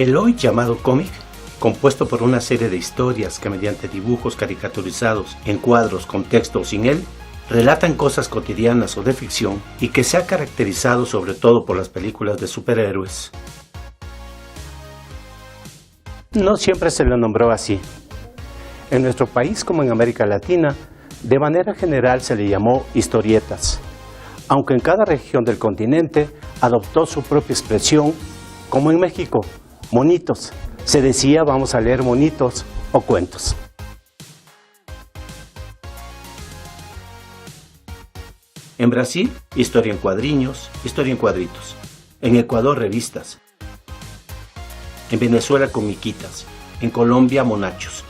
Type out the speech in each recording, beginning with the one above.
El hoy llamado cómic, compuesto por una serie de historias que mediante dibujos caricaturizados en cuadros con texto o sin él, relatan cosas cotidianas o de ficción y que se ha caracterizado sobre todo por las películas de superhéroes. No siempre se lo nombró así. En nuestro país, como en América Latina, de manera general se le llamó historietas, aunque en cada región del continente adoptó su propia expresión, como en México, monitos. Se decía vamos a leer monitos o cuentos. En Brasil, historia en cuadriños, historia en cuadritos. En Ecuador, revistas. En Venezuela, comiquitas. En Colombia, monachos.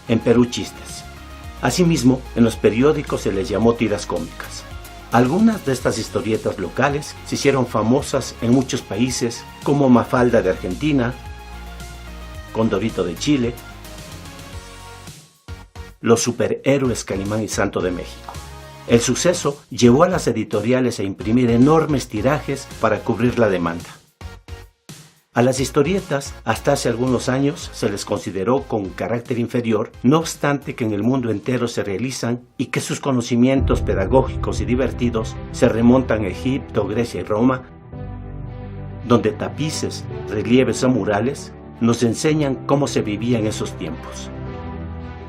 En Perú, chistes. Asimismo, en los periódicos se les llamó tiras cómicas. Algunas de estas historietas locales se hicieron famosas en muchos países, como Mafalda de Argentina, Condorito de Chile, los superhéroes Calimán y Santo de México. El suceso llevó a las editoriales a imprimir enormes tirajes para cubrir la demanda. A las historietas, hasta hace algunos años, se les consideró con carácter inferior, no obstante que en el mundo entero se realizan y que sus conocimientos pedagógicos y divertidos se remontan a Egipto, Grecia y Roma, donde tapices, relieves o murales nos enseñan cómo se vivía en esos tiempos.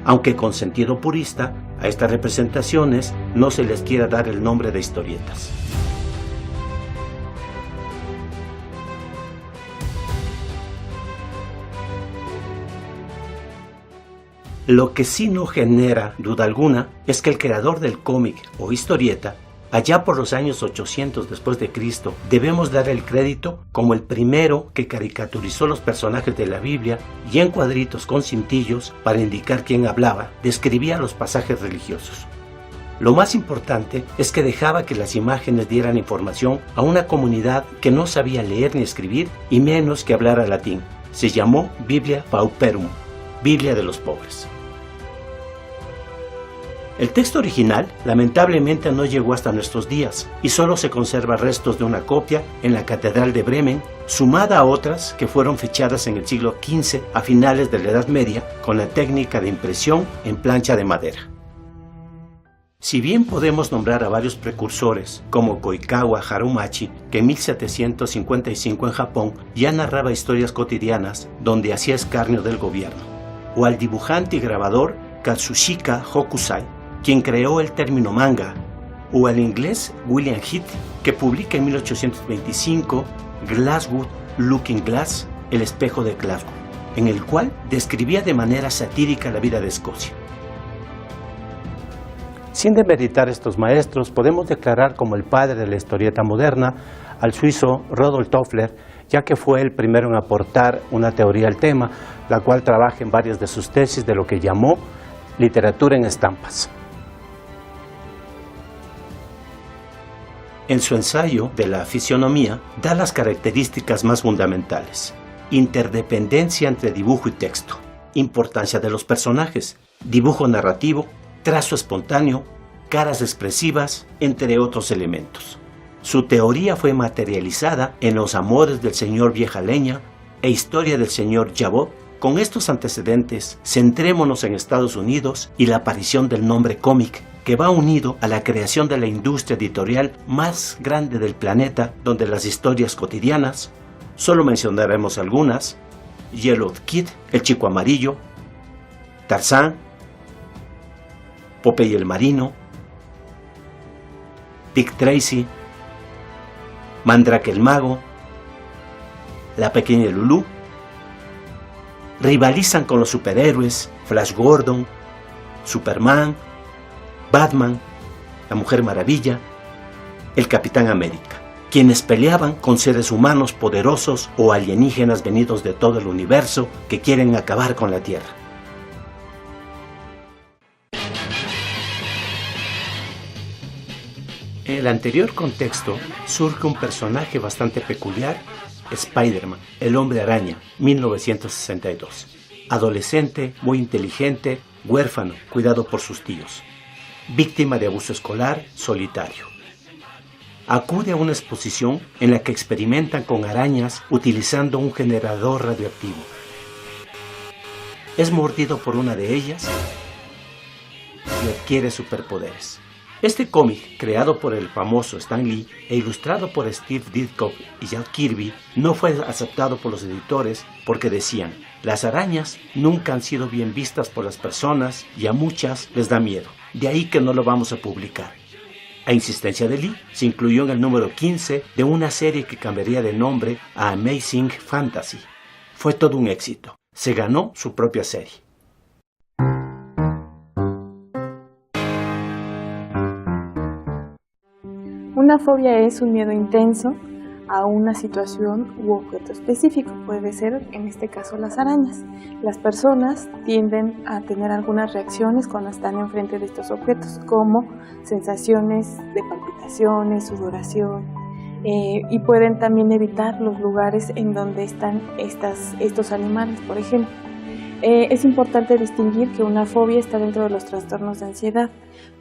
Aunque con sentido purista, a estas representaciones no se les quiera dar el nombre de historietas. Lo que sí no genera duda alguna es que el creador del cómic o historieta, allá por los años 800 después de Cristo, debemos dar el crédito como el primero que caricaturizó los personajes de la Biblia y en cuadritos con cintillos para indicar quién hablaba, describía los pasajes religiosos. Lo más importante es que dejaba que las imágenes dieran información a una comunidad que no sabía leer ni escribir y menos que hablara latín. Se llamó Biblia Pauperum, Biblia de los pobres. El texto original lamentablemente no llegó hasta nuestros días y solo se conserva restos de una copia en la Catedral de Bremen, sumada a otras que fueron fechadas en el siglo XV a finales de la Edad Media con la técnica de impresión en plancha de madera. Si bien podemos nombrar a varios precursores, como Koikawa Harumachi, que en 1755 en Japón ya narraba historias cotidianas donde hacía escarnio del gobierno, o al dibujante y grabador Katsushika Hokusai, quien creó el término manga, o al inglés William Heath, que publica en 1825 Glasswood Looking Glass, el espejo de Glasgow, en el cual describía de manera satírica la vida de Escocia. Sin demeritar estos maestros, podemos declarar como el padre de la historieta moderna al suizo Rodolf Toffler, ya que fue el primero en aportar una teoría al tema, la cual trabaja en varias de sus tesis de lo que llamó literatura en estampas. En su ensayo de la fisionomía, da las características más fundamentales: interdependencia entre dibujo y texto, importancia de los personajes, dibujo narrativo, trazo espontáneo, caras expresivas, entre otros elementos. Su teoría fue materializada en Los amores del señor Vieja Leña e Historia del señor Jabot. Con estos antecedentes, centrémonos en Estados Unidos y la aparición del nombre cómic, que va unido a la creación de la industria editorial más grande del planeta, donde las historias cotidianas, solo mencionaremos algunas: Yellow Kid, El Chico Amarillo, Tarzán, Popeye el Marino, Dick Tracy, Mandrake el Mago, La Pequeña Lulú, rivalizan con los superhéroes Flash Gordon, Superman, Batman, la Mujer Maravilla, el Capitán América, quienes peleaban con seres humanos poderosos o alienígenas venidos de todo el universo que quieren acabar con la Tierra. En el anterior contexto surge un personaje bastante peculiar: Spider-Man, el Hombre Araña, 1962. Adolescente, muy inteligente, huérfano, cuidado por sus tíos. Víctima de abuso escolar, solitario. acude a una exposición en la que experimentan con arañas utilizando un generador radioactivo. Es mordido por una de ellas y adquiere superpoderes. Este cómic, creado por el famoso Stan Lee e ilustrado por Steve Ditko y Jack Kirby, no fue aceptado por los editores porque decían: las arañas nunca han sido bien vistas por las personas y a muchas les da miedo, de ahí que no lo vamos a publicar. A insistencia de Lee, se incluyó en el número 15 de una serie que cambiaría de nombre a Amazing Fantasy. Fue todo un éxito. Se ganó su propia serie. Una fobia es un miedo intenso a una situación u objeto específico. Puede ser, en este caso, las arañas. Las personas tienden a tener algunas reacciones cuando están enfrente de estos objetos, como sensaciones de palpitaciones, sudoración, y pueden también evitar los lugares en donde están estos animales, por ejemplo. Es importante distinguir que una fobia está dentro de los trastornos de ansiedad.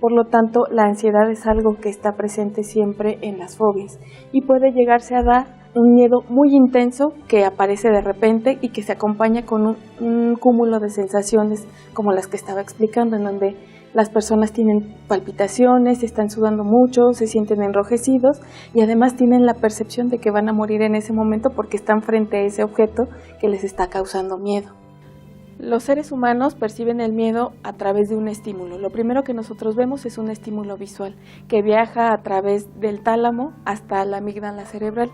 Por lo tanto, la ansiedad es algo que está presente siempre en las fobias y puede llegarse a dar un miedo muy intenso que aparece de repente y que se acompaña con un cúmulo de sensaciones como las que estaba explicando, en donde las personas tienen palpitaciones, están sudando mucho, se sienten enrojecidos y además tienen la percepción de que van a morir en ese momento porque están frente a ese objeto que les está causando miedo. Los seres humanos perciben el miedo a través de un estímulo. Lo primero que nosotros vemos es un estímulo visual que viaja a través del tálamo hasta la amígdala cerebral.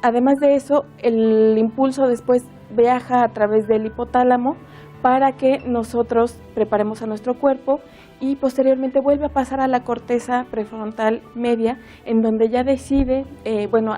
Además de eso, el impulso después viaja a través del hipotálamo para que nosotros preparemos a nuestro cuerpo y posteriormente vuelve a pasar a la corteza prefrontal media, en donde ya decide,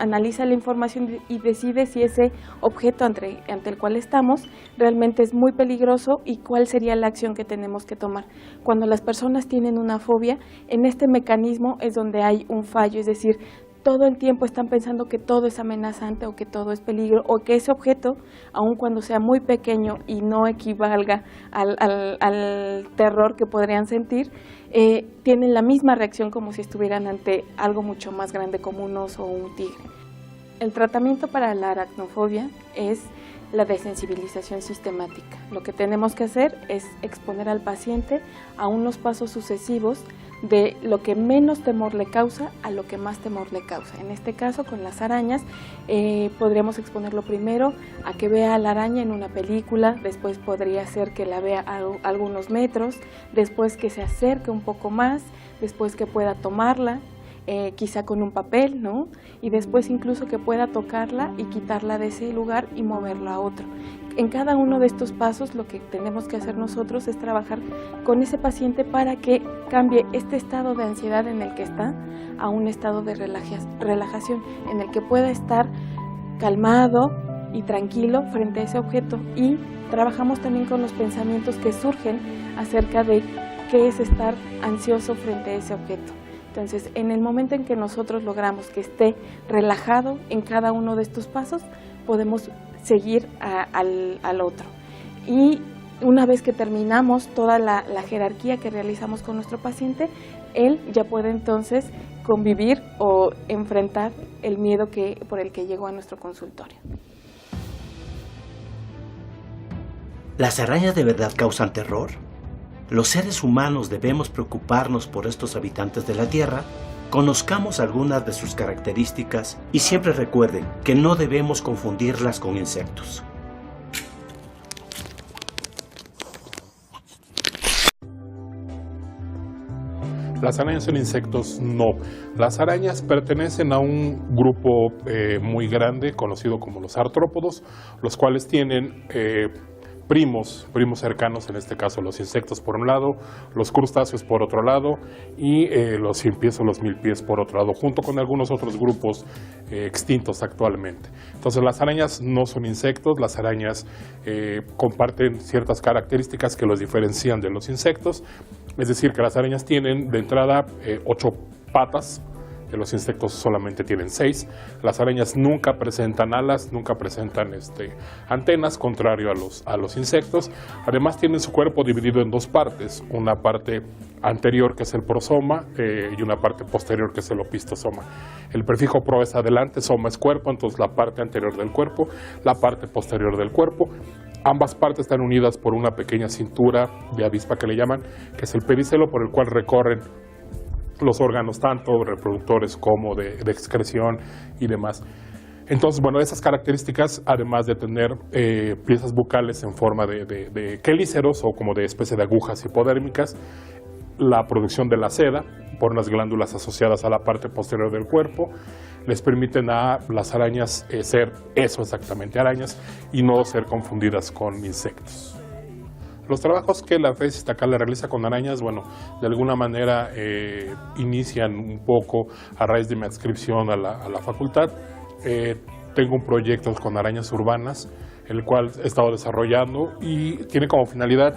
analiza la información y decide si ese objeto ante el cual estamos realmente es muy peligroso y cuál sería la acción que tenemos que tomar. Cuando las personas tienen una fobia, en este mecanismo es donde hay un fallo, es decir, todo el tiempo están pensando que todo es amenazante o que todo es peligro o que ese objeto, aun cuando sea muy pequeño y no equivalga al terror que podrían sentir, tienen la misma reacción como si estuvieran ante algo mucho más grande como un oso o un tigre. El tratamiento para la aracnofobia es la desensibilización sistemática. Lo que tenemos que hacer es exponer al paciente a unos pasos sucesivos de lo que menos temor le causa a lo que más temor le causa. En este caso, con las arañas, podríamos exponerlo primero a que vea a la araña en una película, después podría ser que la vea a algunos metros, después que se acerque un poco más, después que pueda tomarla, quizá con un papel, ¿no? Y después incluso que pueda tocarla y quitarla de ese lugar y moverla a otro. En cada uno de estos pasos lo que tenemos que hacer nosotros es trabajar con ese paciente para que cambie este estado de ansiedad en el que está a un estado de relajación, en el que pueda estar calmado y tranquilo frente a ese objeto. Y trabajamos también con los pensamientos que surgen acerca de qué es estar ansioso frente a ese objeto. Entonces, en el momento en que nosotros logramos que esté relajado en cada uno de estos pasos, podemos seguir al otro. Y una vez que terminamos toda la jerarquía que realizamos con nuestro paciente, él ya puede entonces convivir o enfrentar el miedo por el que llegó a nuestro consultorio. ¿Las arañas de verdad causan terror? Los seres humanos debemos preocuparnos por estos habitantes de la Tierra. Conozcamos algunas de sus características y siempre recuerden que no debemos confundirlas con insectos. ¿Las arañas son insectos? No. Las arañas pertenecen a un grupo muy grande conocido como los artrópodos, los cuales tienen primos cercanos, en este caso los insectos por un lado, los crustáceos por otro lado y los 100 pies o los 1000 pies por otro lado, junto con algunos otros grupos extintos actualmente. Entonces las arañas no son insectos, las arañas comparten ciertas características que los diferencian de los insectos, es decir, que las arañas tienen de entrada 8 patas, los insectos solamente tienen 6. Las arañas nunca presentan alas, nunca presentan antenas, contrario a los insectos. Además tienen su cuerpo dividido en dos partes, una parte anterior, que es el prosoma, y una parte posterior, que es el opistosoma. El prefijo pro es adelante, soma es cuerpo, entonces la parte anterior del cuerpo, la parte posterior del cuerpo. Ambas partes están unidas por una pequeña cintura de avispa que le llaman, que es el pedicelo, por el cual recorren los órganos tanto reproductores como de excreción y demás. Entonces, bueno, esas características, además de tener piezas bucales en forma de quelíceros o como de especie de agujas hipodérmicas, la producción de la seda por unas glándulas asociadas a la parte posterior del cuerpo, les permiten a las arañas ser eso exactamente, arañas, y no ser confundidas con insectos. Los trabajos que la Red Iztaccala realiza con arañas, bueno, de alguna manera inician un poco a raíz de mi adscripción a la facultad. Tengo un proyecto con arañas urbanas, el cual he estado desarrollando y tiene como finalidad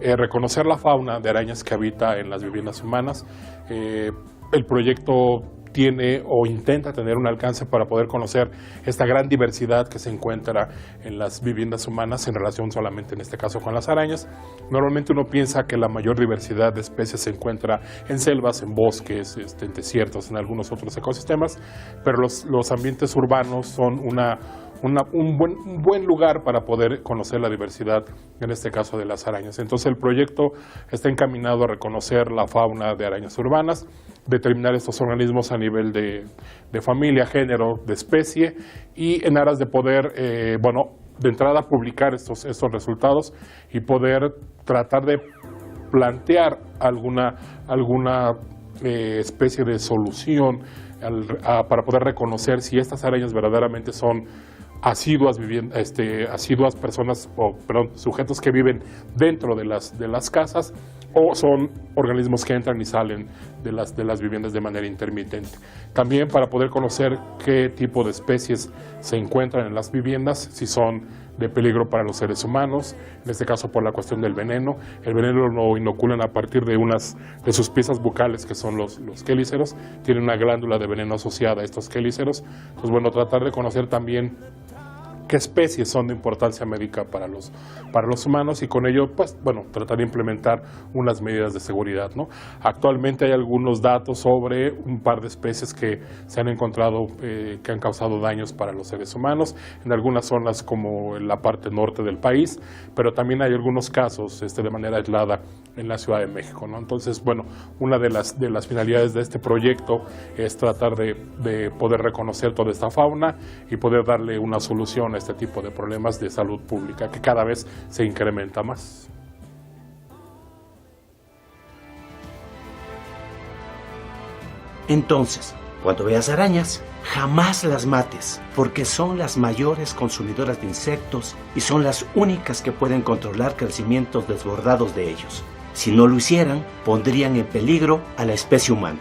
reconocer la fauna de arañas que habita en las viviendas humanas. El proyecto tiene o intenta tener un alcance para poder conocer esta gran diversidad que se encuentra en las viviendas humanas en relación solamente en este caso con las arañas. Normalmente uno piensa que la mayor diversidad de especies se encuentra en selvas, en bosques, en desiertos, en algunos otros ecosistemas, pero los ambientes urbanos son un buen lugar para poder conocer la diversidad, en este caso de las arañas. Entonces el proyecto está encaminado a reconocer la fauna de arañas urbanas, determinar estos organismos a nivel de familia, género, de especie, y en aras de poder, de entrada publicar estos resultados y poder tratar de plantear alguna especie entonces para poder reconocer si estas arañas verdaderamente son asiduas personas, sujetos que viven dentro de las casas, o son organismos que entran y salen de las viviendas de manera intermitente. También para poder conocer qué tipo de especies se encuentran en las viviendas, si son de peligro para los seres humanos, en este caso por la cuestión del veneno. El veneno lo inoculan a partir de sus piezas bucales, que son los quelíceros. Tienen una glándula de veneno asociada a estos quelíceros. Entonces, bueno, tratar de conocer también qué especies son de importancia médica para los humanos, y con ello, pues, bueno, tratar de implementar unas medidas de seguridad, ¿no? Actualmente hay algunos datos sobre un par de especies que se han encontrado que han causado daños para los seres humanos, en algunas zonas como en la parte norte del país, pero también hay algunos casos de manera aislada en la Ciudad de México, ¿no? Entonces, bueno, una de las finalidades de este proyecto es tratar de poder reconocer toda esta fauna y poder darle una solución a este tipo de problemas de salud pública que cada vez se incrementa más. Entonces, cuando veas arañas, jamás las mates, porque son las mayores consumidoras de insectos y son las únicas que pueden controlar crecimientos desbordados de ellos. Si no lo hicieran, pondrían en peligro a la especie humana.